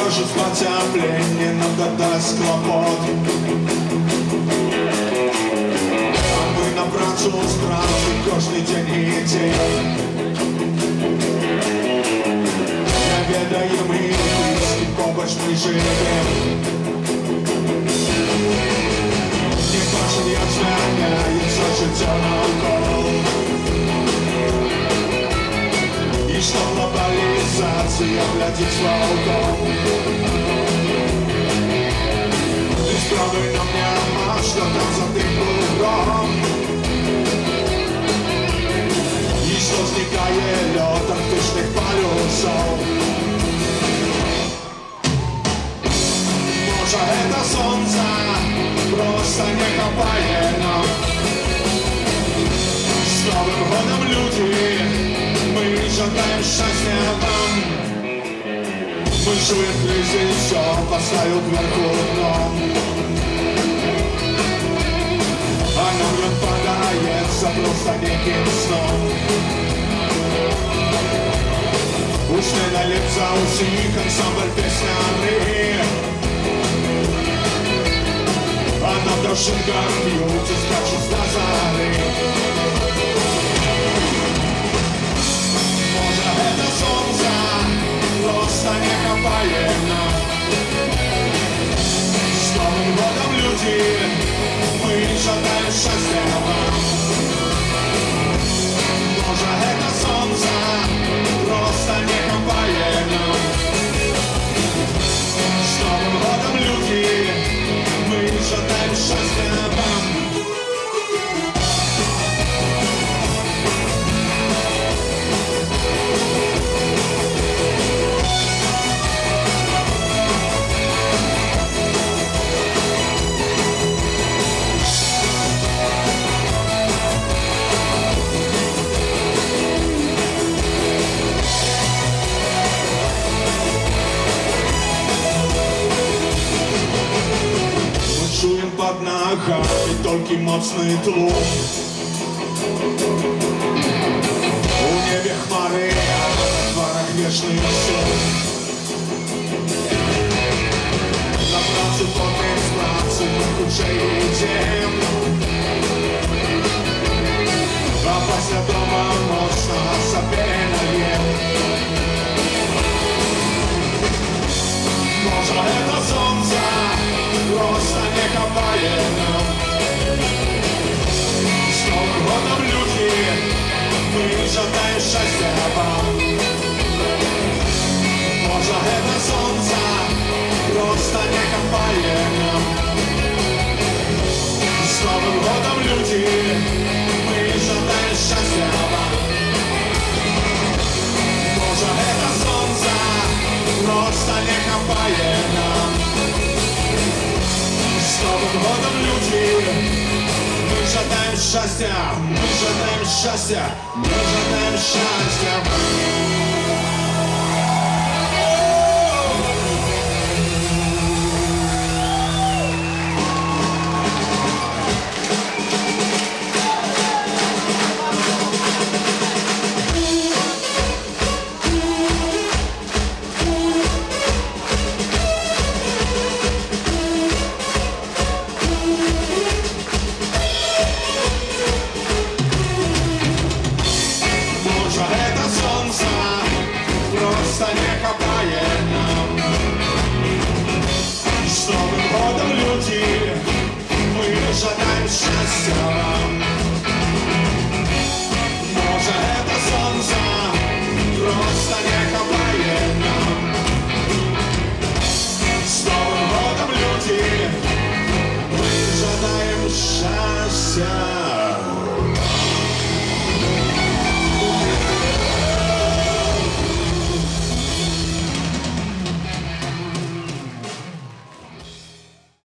может потепление нам додаст хлопот. А мы на працу страшны каждый день и день. Не ведаем и близки, побач мы живем. Не бачим, як змяняється життя навколо. И что глобализация глядит с волком. Ты спробуй на мне, что там за тым кругом. И что зникает лед арктичных полюсов. Może это солнце просто не хапает нам. С Новым годом, люди! Мы жадаем счастья вам. Мы чуем кризис, все поставил кверху дном. А нам он подается просто неким сном. Ушли на лица усих ансамбль песняный. А на душинках бьют и скачут с назары. Это солнце просто не хапает нам. С Новым годом, люди! Мы жадаем счастья вам. Może это солнце просто не хапает нам. С Новым годом, люди! Мы жадаем счастья вам. Под ногами только мощный тлум. У небе хмары, а в дворах вечный сон. На працу потом з праці ми хутчей йдем. А після дома можна себе наєм. Може это солнце просто не хапает нам. С Новым годом, люди! Мы жадаем счастья вам. Może это солнце просто не хапает нам. С Новым годом, люди! Мы жадаем счастья вам. Może это солнце просто не хапает нам. С Новым годом, люди! Мы жадаем счастья, мы жадаем счастья, мы жадаем счастья. Просто не хапает нам. С Новым годом, люди! Мы жадаем счастья вам. Może это солнце просто не хапает нам. С Новым годом, люди! Мы жадаем счастья.